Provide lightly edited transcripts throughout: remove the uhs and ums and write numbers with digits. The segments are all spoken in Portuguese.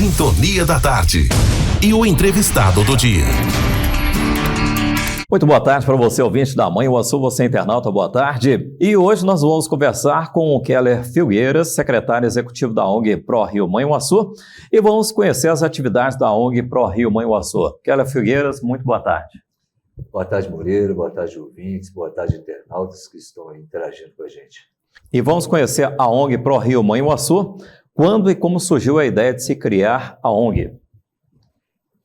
Sintonia da Tarde. E o entrevistado do dia. Muito boa tarde para você, ouvinte da Manhã Açu, você internauta, boa tarde. E hoje nós vamos conversar com o Keller Filgueiras, secretário executivo da ONG Pro Rio Manhã Açu, e vamos conhecer as atividades da ONG Pro Rio Manhã Açu. Keller Filgueiras, muito boa tarde. Boa tarde, Moreira, boa tarde, ouvintes, boa tarde, internautas que estão interagindo com a gente. E vamos conhecer a ONG Pro Rio Manhã Açu. Quando e como surgiu a ideia de se criar a ONG?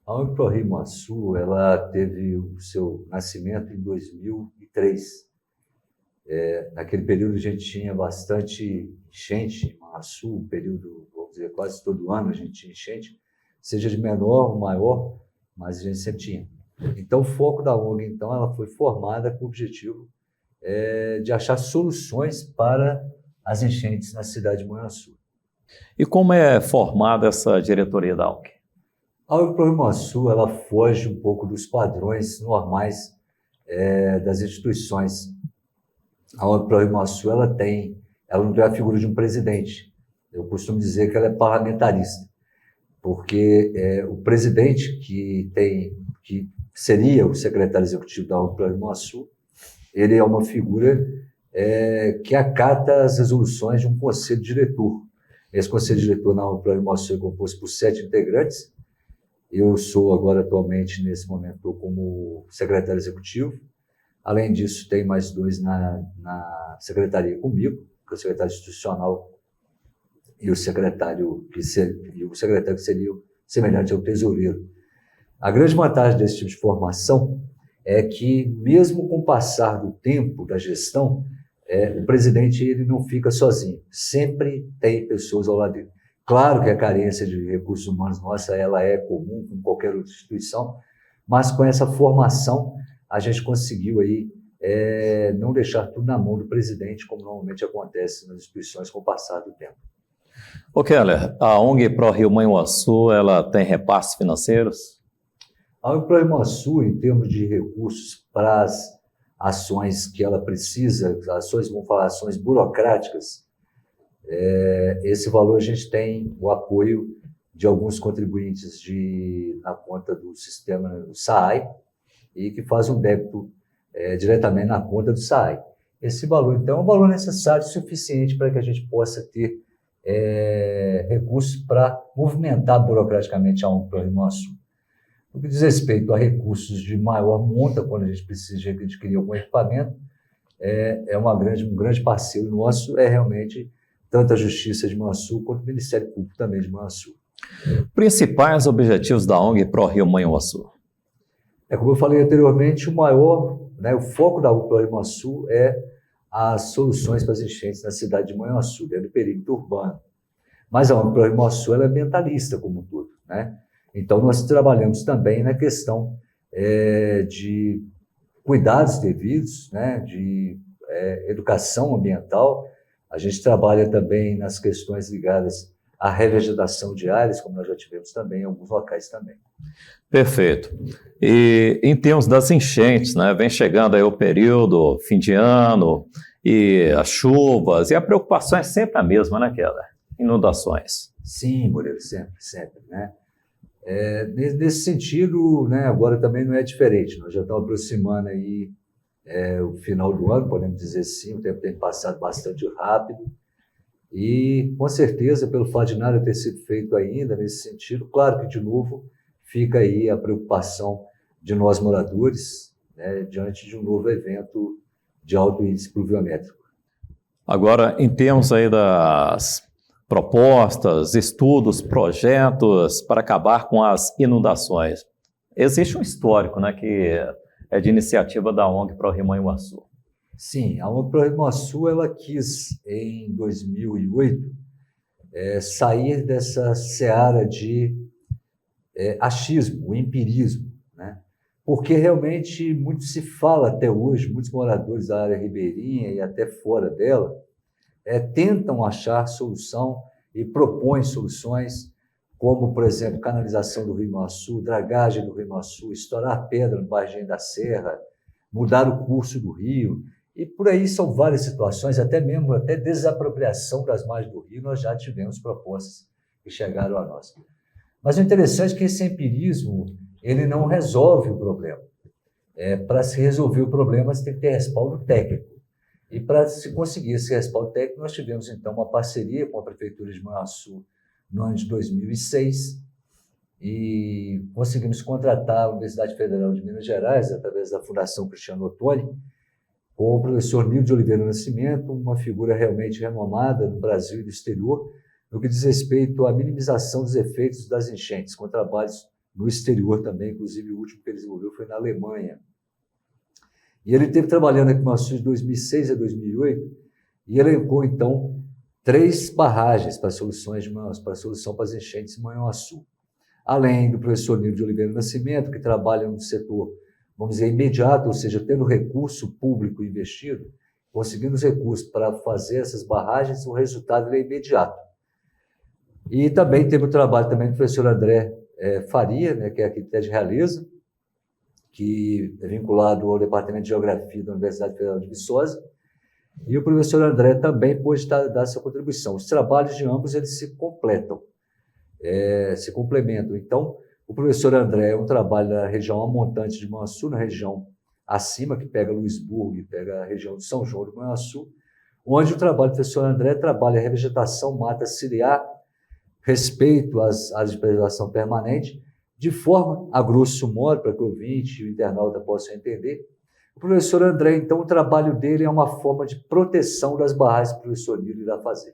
A ONG Pro Rio Manhã Açu, ela teve o seu nascimento em 2003. Naquele período a gente tinha bastante enchente em Manhã Açu, um período, vamos dizer, quase todo ano a gente tinha enchente, seja de menor ou maior, mas a gente sempre tinha. Então o foco da ONG, então, ela foi formada com o objetivo de achar soluções para as enchentes na cidade de Manhã Açu. E como é formada essa diretoria da ONG? A ONG Pro Rio Manhã Açu, ela foge um pouco dos padrões normais das instituições. A ONG Pro Rio Manhã Açu, ela não tem a figura de um presidente. Eu costumo dizer que ela é parlamentarista, porque o presidente que seria o secretário executivo da ONG Pro Rio Manhã Açu, ele é uma figura que acata as resoluções de um conselho diretor. Esse conselho diretor na ONG Pro Rio Manhã Açu é composto por 7 integrantes. Eu sou agora, atualmente, nesse momento, como secretário executivo. Além disso, tem mais 2 na secretaria comigo, que é o secretário institucional e o secretário que seria semelhante ao tesoureiro. A grande vantagem desse tipo de formação é que, mesmo com o passar do tempo da gestão, o presidente ele não fica sozinho, sempre tem pessoas ao lado dele. Claro que a carência de recursos humanos nossa, ela é comum com qualquer outra instituição, mas com essa formação a gente conseguiu aí não deixar tudo na mão do presidente, como normalmente acontece nas instituições com o passar do tempo. Ô Keller, a ONG Pro Rio Manhã Açu, ela tem repasses financeiros? A ONG Pro Rio Manhã Açu, em termos de recursos para as ações que ela precisa, ações burocráticas, esse valor a gente tem o apoio de alguns contribuintes na conta do sistema do SAAI e que faz um débito diretamente na conta do SAAI. Esse valor, então, é um valor necessário e suficiente para que a gente possa ter recursos para movimentar burocraticamente a ONG Pro Rio Manhã Açu. No que diz respeito a recursos de maior monta, quando a gente precisa de adquirir algum equipamento, um grande parceiro nosso realmente tanto a Justiça de Manhã Açu quanto o Ministério Público também de Manhã Açu. Principais objetivos da ONG Pro Rio Manhã Açu? Como eu falei anteriormente, o foco da ONG Pro Rio Manhã Açu é as soluções para as enchentes na cidade de Manhã Açu, dentro do perímetro urbano. Mas a ONG Pro Rio Manhã Açu ela é ambientalista como um todo, né? Então nós trabalhamos também na questão de cuidados devidos, né? De educação ambiental. A gente trabalha também nas questões ligadas à revegetação de áreas, como nós já tivemos também em alguns locais também. Perfeito. E em termos das enchentes, né, vem chegando aí o período, fim de ano, e as chuvas, e a preocupação é sempre a mesma, né, Keller? Inundações. Sim, Moreira, sempre, né? Nesse sentido, né, agora também não é diferente. Nós já estamos aproximando aí o final do ano, podemos dizer sim, o tempo tem passado bastante rápido e, com certeza, pelo fato de nada ter sido feito ainda nesse sentido, claro que, de novo, fica aí a preocupação de nós moradores, né, diante de um novo evento de alto índice pluviométrico. Agora, em termos aí das propostas, estudos, projetos para acabar com as inundações, existe um histórico, né, que é de iniciativa da ONG Pro Rio Manhã Açu. Sim, a ONG Pro Rio Manhã Açu, ela quis, em 2008, sair dessa seara de achismo, o empirismo, né? Porque realmente muito se fala até hoje, muitos moradores da área ribeirinha e até fora dela, tentam achar solução e propõem soluções, como, por exemplo, canalização do Rio Manhã Açu, dragagem do Rio Manhã Açu, estourar pedra no Vargem da Serra, mudar o curso do rio, e por aí são várias situações, até desapropriação das margens do rio, nós já tivemos propostas que chegaram a nós. Mas o interessante é que esse empirismo ele não resolve o problema. Para se resolver o problema, você tem que ter respaldo técnico. E para se conseguir esse respaldo técnico, nós tivemos, então, uma parceria com a Prefeitura de Manhuaçu no ano de 2006 e conseguimos contratar a Universidade Federal de Minas Gerais, através da Fundação Cristiano Ottoni, com o professor Nildo de Oliveira Nascimento, uma figura realmente renomada no Brasil e no exterior, no que diz respeito à minimização dos efeitos das enchentes, com trabalhos no exterior também, inclusive o último que ele desenvolveu foi na Alemanha. E ele esteve trabalhando aqui em Manhuaçu de 2006 a 2008 e elencou, então, 3 barragens para solução para as enchentes em Manhuaçu. Além do professor Nildo de Oliveira Nascimento, que trabalha no setor, vamos dizer, imediato, ou seja, tendo recurso público investido, conseguindo os recursos para fazer essas barragens, o resultado é imediato. E também teve o trabalho também do professor André Faria, né, que é arquiteto de Realeza, que é vinculado ao Departamento de Geografia da Universidade Federal de Viçosa, e o professor André também pôde dar sua contribuição. Os trabalhos de ambos eles se completam, se complementam. Então, o professor André é um trabalho na região amontante de Manhuaçu, na região acima, que pega Luisburgo e pega a região de São João de Manhuaçu, onde o trabalho do professor André trabalha a revegetação, mata ciliar, respeito às áreas de preservação permanente, de forma, a grosso modo, para que o ouvinte e o internauta possam entender. O professor André, então, o trabalho dele é uma forma de proteção das barragens que o professor Nildo irá fazer.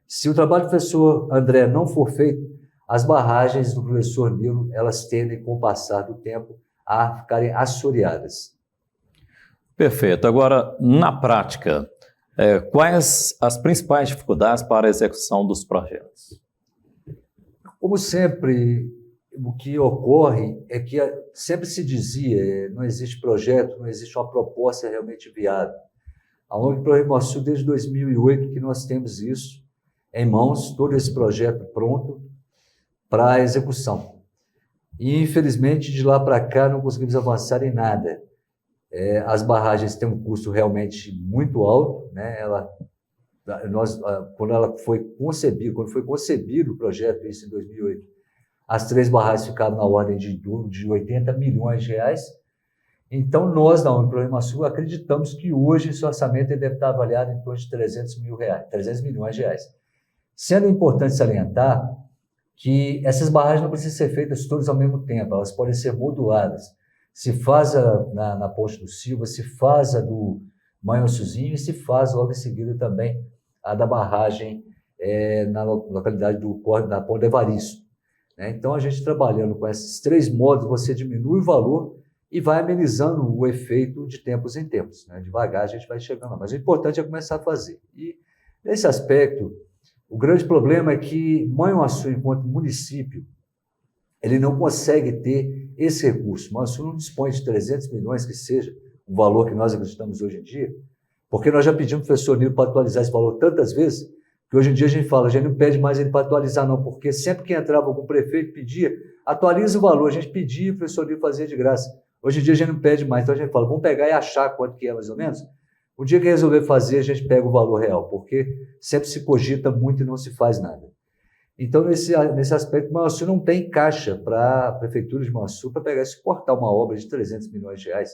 Se o trabalho do professor André não for feito, as barragens do professor Nildo, elas tendem, com o passar do tempo, a ficarem assoreadas. Perfeito. Agora, na prática, quais as principais dificuldades para a execução dos projetos? Como sempre, o que ocorre é que sempre se dizia, não existe projeto, não existe uma proposta realmente viável. A ONG ProRio Manhuaçu, desde 2008, que nós temos isso em mãos, todo esse projeto pronto para a execução. E, infelizmente, de lá para cá, não conseguimos avançar em nada. As barragens têm um custo realmente muito alto, né? Quando foi concebido o projeto, isso em 2008, as 3 barragens ficaram na ordem de 80 milhões de reais. Então, nós, da ONG ProRio Manhuaçu, acreditamos que hoje esse orçamento deve estar avaliado em torno de 300 milhões de reais. Sendo importante salientar que essas barragens não precisam ser feitas todas ao mesmo tempo, elas podem ser moduladas. Se faz na Ponte do Silva, se faz a do Manhuaçuzinho e se faz logo em seguida também a da barragem na localidade da Ponte do Evaristo. Então, a gente trabalhando com esses 3 modos, você diminui o valor e vai amenizando o efeito de tempos em tempos. Devagar a gente vai chegando lá, mas o importante é começar a fazer. E, nesse aspecto, o grande problema é que Manhuaçu, enquanto município, ele não consegue ter esse recurso. Manhuaçu não dispõe de 300 milhões, que seja o valor que nós acreditamos hoje em dia, porque nós já pedimos para o professor Nildo para atualizar esse valor tantas vezes, que hoje em dia a gente não pede mais ele para atualizar não, porque sempre que entrava algum prefeito pedia, atualiza o valor, a gente pedia, o professor Nildo fazia de graça. Hoje em dia a gente não pede mais, então a gente fala, vamos pegar e achar quanto que é mais ou menos. O dia que resolver fazer, a gente pega o valor real, porque sempre se cogita muito e não se faz nada. Então, nesse aspecto, Manhuaçu não tem caixa para a Prefeitura de Manhuaçu para pegar e suportar uma obra de 300 milhões de reais.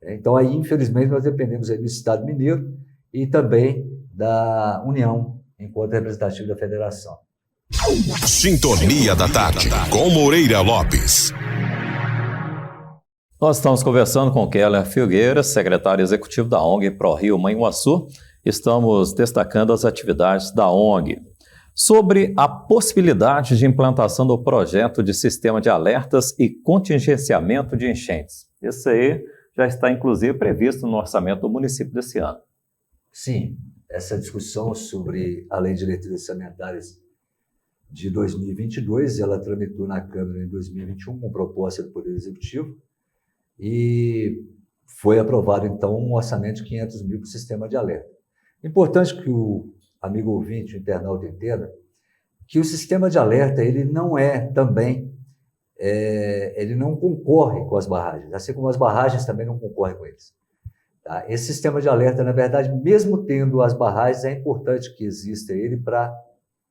Então, aí, infelizmente, nós dependemos aí do Estado Mineiro e também da União, enquanto representativo da Federação. Sintonia da Tarde, com Moreira Lopes. Nós estamos conversando com Keller Filgueira, secretário executivo da ONG ProRio Manhuaçu. Estamos destacando as atividades da ONG. Sobre a possibilidade de implantação do projeto de sistema de alertas e contingenciamento de enchentes. Isso aí já está, inclusive, previsto no orçamento do município desse ano. Sim, essa discussão sobre a Lei de Diretrizes Sanitárias de 2022, ela tramitou na Câmara em 2021 com proposta do Poder Executivo e foi aprovado, então, um orçamento de 500 mil para o sistema de alerta. Importante que o amigo ouvinte, o internauta entenda, que o sistema de alerta, ele não é também, ele não concorre com as barragens, assim como as barragens também não concorrem com eles. Tá? Esse sistema de alerta, na verdade, mesmo tendo as barragens, é importante que exista ele para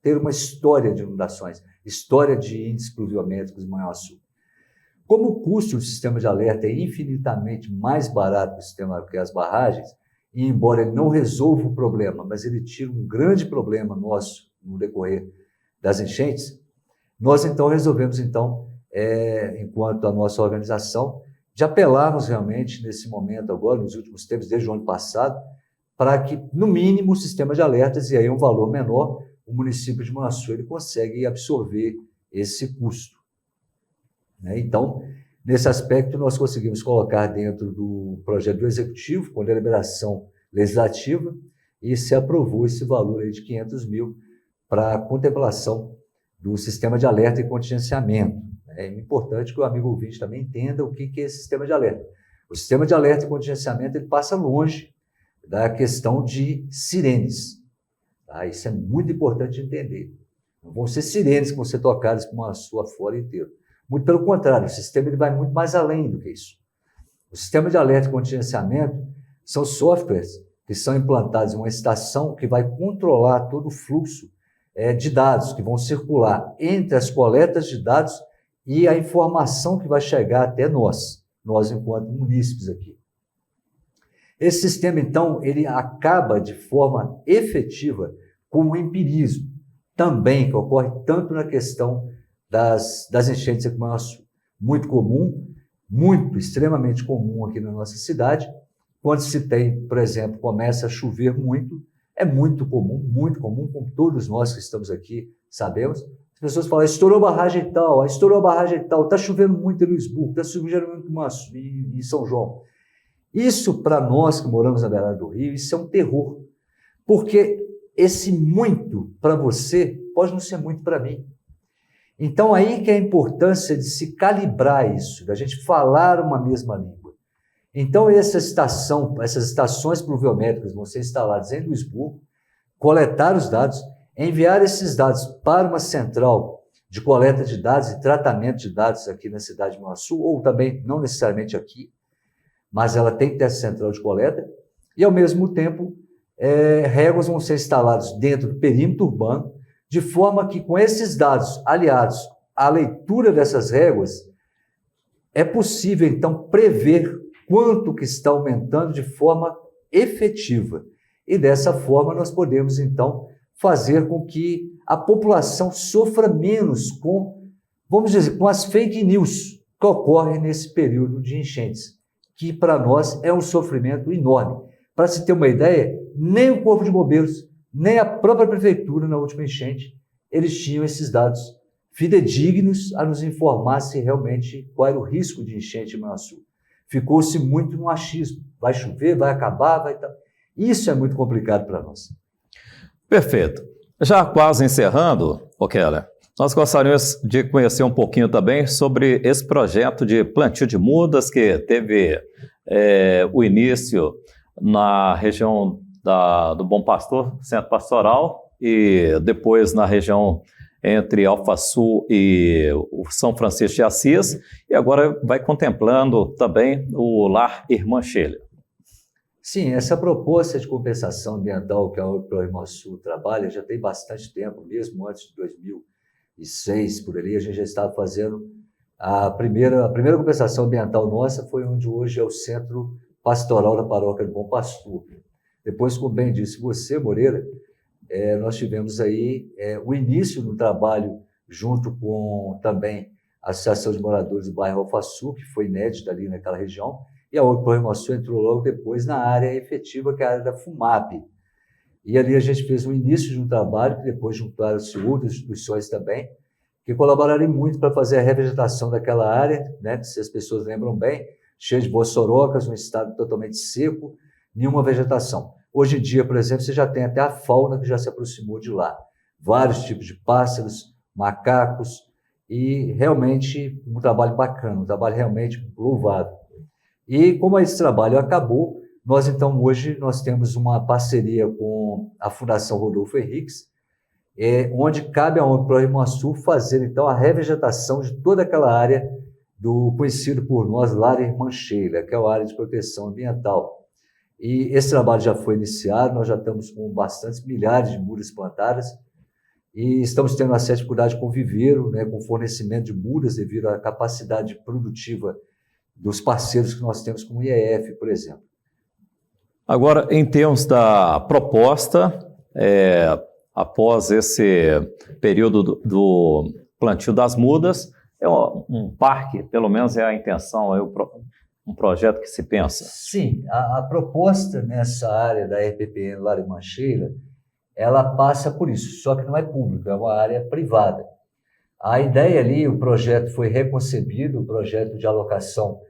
ter uma história de inundações, história de índices pluviométricos em Manhuaçu. Como o custo do sistema de alerta é infinitamente mais barato que as barragens, e embora ele não resolva o problema, mas ele tira um grande problema nosso no decorrer das enchentes, nós então resolvemos, enquanto a nossa organização, de apelarmos realmente nesse momento agora, nos últimos tempos, desde o ano passado, para que, no mínimo, o sistema de alertas, e aí um valor menor, o município de Manhuaçu ele consegue absorver esse custo. Então, nesse aspecto, nós conseguimos colocar dentro do projeto do Executivo, com deliberação legislativa, e se aprovou esse valor aí de 500 mil para a contemplação do sistema de alerta e contingenciamento. É importante que o amigo ouvinte também entenda o que é esse sistema de alerta. O sistema de alerta e contingenciamento ele passa longe da questão de sirenes. Tá? Isso é muito importante de entender. Não vão ser sirenes que vão ser tocadas por Manhuaçu afora inteiro. Muito pelo contrário, o sistema ele vai muito mais além do que isso. O sistema de alerta e contingenciamento são softwares que são implantados em uma estação que vai controlar todo o fluxo de dados que vão circular entre as coletas de dados e a informação que vai chegar até nós enquanto munícipes aqui. Esse sistema, então, ele acaba de forma efetiva com o empirismo, também, que ocorre tanto na questão das enchentes aqui em Manhuaçu. Muito comum, extremamente comum aqui na nossa cidade. Quando se tem, por exemplo, começa a chover muito, é muito comum, como todos nós que estamos aqui sabemos. As pessoas falam, estourou a barragem tal, está chovendo muito em Luisburgo, está chovendo muito em São João. Isso, para nós que moramos na beirada do rio, isso é um terror. Porque esse muito para você pode não ser muito para mim. Então, aí que é a importância de se calibrar isso, da gente falar uma mesma língua. Então, essas estações pluviométricas vão ser instaladas em Luisburgo, coletar os dados, enviar esses dados para uma central de coleta de dados e tratamento de dados aqui na cidade de Manhuaçu, ou também, não necessariamente aqui, mas ela tem que ter essa central de coleta, e, ao mesmo tempo, réguas vão ser instaladas dentro do perímetro urbano, de forma que, com esses dados aliados à leitura dessas réguas, é possível, então, prever quanto que está aumentando de forma efetiva. E, dessa forma, nós podemos, então, fazer com que a população sofra menos com, vamos dizer, com as fake news que ocorrem nesse período de enchentes, que, para nós, é um sofrimento enorme. Para se ter uma ideia, nem o Corpo de Bombeiros, nem a própria Prefeitura, na última enchente, eles tinham esses dados fidedignos a nos informar se realmente qual era o risco de enchente em Manhuaçu. Ficou-se muito no achismo. Vai chover, vai acabar, vai... Isso é muito complicado para nós. Perfeito. Já quase encerrando, Keller, nós gostaríamos de conhecer um pouquinho também sobre esse projeto de plantio de mudas que teve o início na região do Bom Pastor, Centro Pastoral, e depois na região entre Alfaçu e o São Francisco de Assis, e agora vai contemplando também o Lar Irmã Sheila. Sim, essa proposta de compensação ambiental que a Manhuaçu trabalha já tem bastante tempo, mesmo antes de 2006, por ali, a gente já estava fazendo a primeira compensação ambiental nossa foi onde hoje é o Centro Pastoral da Paróquia do Bom Pastor. Depois, como bem disse você, Moreira, nós tivemos aí o início do trabalho junto com também a Associação de Moradores do Bairro Alfaçu, que foi inédita ali naquela região, e a Manhuaçu entrou logo depois na área efetiva, que é a área da FUMAP. E ali a gente fez o início de um trabalho, que depois juntaram-se outras instituições também, que colaboraram muito para fazer a revegetação daquela área, né, se as pessoas lembram bem, cheia de boçorocas, um estado totalmente seco, nenhuma vegetação. Hoje em dia, por exemplo, você já tem até a fauna que já se aproximou de lá. Vários tipos de pássaros, macacos, e realmente um trabalho bacana, um trabalho realmente louvável. E como esse trabalho acabou, nós então hoje nós temos uma parceria com a Fundação Rodolfo Henriques, onde cabe a ONG Manhuaçu fazer então a revegetação de toda aquela área do conhecido por nós Lar Irmã Sheila, que é a área de proteção ambiental. E esse trabalho já foi iniciado, nós já estamos com bastantes milhares de mudas plantadas, e estamos tendo uma certa dificuldade com o viveiro, né, com o fornecimento de mudas devido à capacidade produtiva dos parceiros que nós temos, como o IEF, por exemplo. Agora, em termos da proposta, após esse período do plantio das mudas, é um parque, pelo menos é a intenção, é um projeto que se pensa? Sim, a proposta nessa área da RPPN Lara e Mancheira, ela passa por isso, só que não é público, é uma área privada. A ideia ali, o projeto foi reconcebido, o projeto de alocação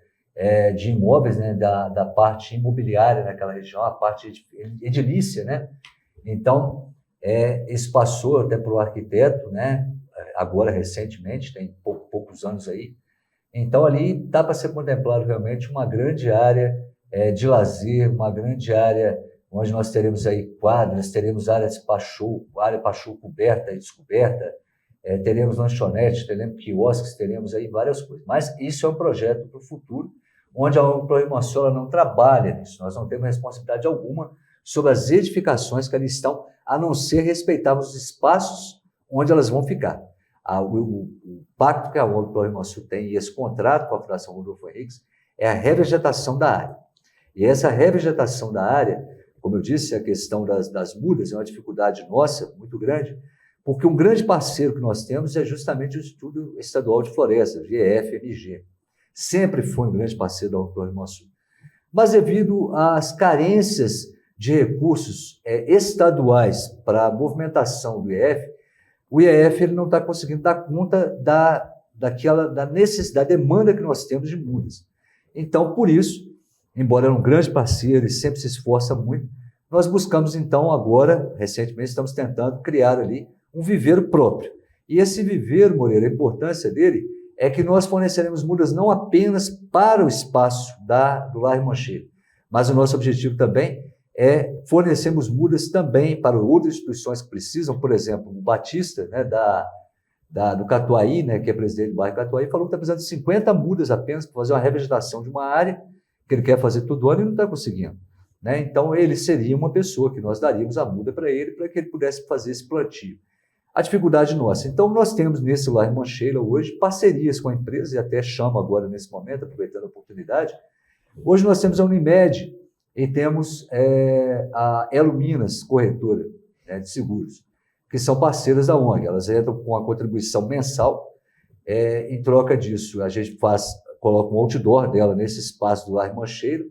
de imóveis, né, da parte imobiliária naquela região, a parte edilícia, né? Então, isso passou até para o arquiteto, né? Agora recentemente, tem poucos anos aí. Então, ali dá para ser contemplado realmente uma grande área de lazer, uma grande área onde nós teremos aí quadras, teremos área Pachou coberta e descoberta, teremos lanchonetes, teremos quiosques, teremos aí várias coisas. Mas isso é um projeto para o futuro, onde a ONG ProRioMoçu não trabalha nisso. Nós não temos responsabilidade alguma sobre as edificações que ali estão, a não ser respeitarmos os espaços onde elas vão ficar. O pacto que a ONG ProRioMoçu tem e esse contrato com a Fundação Rodolfo Henriques é a revegetação da área. E essa revegetação da área, como eu disse, a questão das mudas é uma dificuldade nossa muito grande, porque um grande parceiro que nós temos é justamente o Instituto Estadual de Florestas, IEF-MG. Sempre foi um grande parceiro da ONG ProRioMoçu. Mas devido às carências de recursos estaduais para a movimentação do IEF, o IEF ele não está conseguindo dar conta da necessidade, da demanda que nós temos de mudas. Então, por isso, embora é um grande parceiro e sempre se esforça muito, nós buscamos então agora, recentemente, estamos tentando criar ali um viveiro próprio. E esse viveiro, Moreira, a importância dele é que nós forneceremos mudas não apenas para o espaço do Lar Mancheira, mas o nosso objetivo também é fornecermos mudas também para outras instituições que precisam, por exemplo, o Batista, né, do Catuaí, né, que é presidente do bairro Catuaí, falou que está precisando de 50 mudas apenas para fazer uma revegetação de uma área que ele quer fazer todo ano e não está conseguindo. Né? Então, ele seria uma pessoa que nós daríamos a muda para ele que ele pudesse fazer esse plantio. A dificuldade nossa. Então, nós temos nesse Lar Mancheira hoje parcerias com a empresa, e até chamo agora nesse momento, aproveitando a oportunidade. Hoje nós temos a Unimed e temos a Elo Minas, corretora, né, de seguros, que são parceiras da ONG. Elas entram com a contribuição mensal. Em troca disso, a gente coloca um outdoor dela nesse espaço do Lar Mancheira,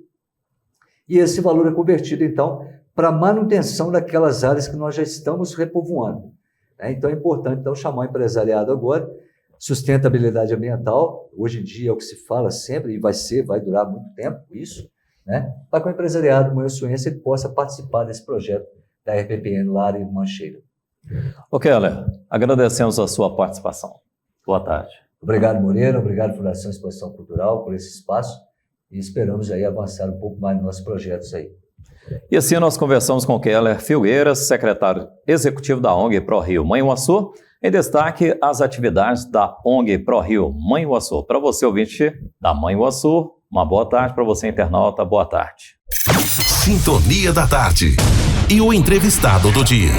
e esse valor é convertido, então, para a manutenção daquelas áreas que nós já estamos repovoando. Então, é importante chamar o empresariado agora, sustentabilidade ambiental, hoje em dia é o que se fala sempre, e vai durar muito tempo isso, né? Para que o empresariado moçuense ele possa participar desse projeto da RPPN Lara e Mancheira. Ok, Keller, agradecemos a sua participação. Boa tarde. Obrigado, Moreira, obrigado, Fundação Exposição Cultural, por esse espaço, e esperamos aí avançar um pouco mais nos nossos projetos aí. E assim nós conversamos com Keller Filgueiras, secretário executivo da ONG ProRio Manhuaçu, em destaque as atividades da ONG ProRio Manhuaçu. Para você, ouvinte da Manhuaçu, uma boa tarde. Para você, internauta, boa tarde. Sintonia da Tarde. E o entrevistado do dia.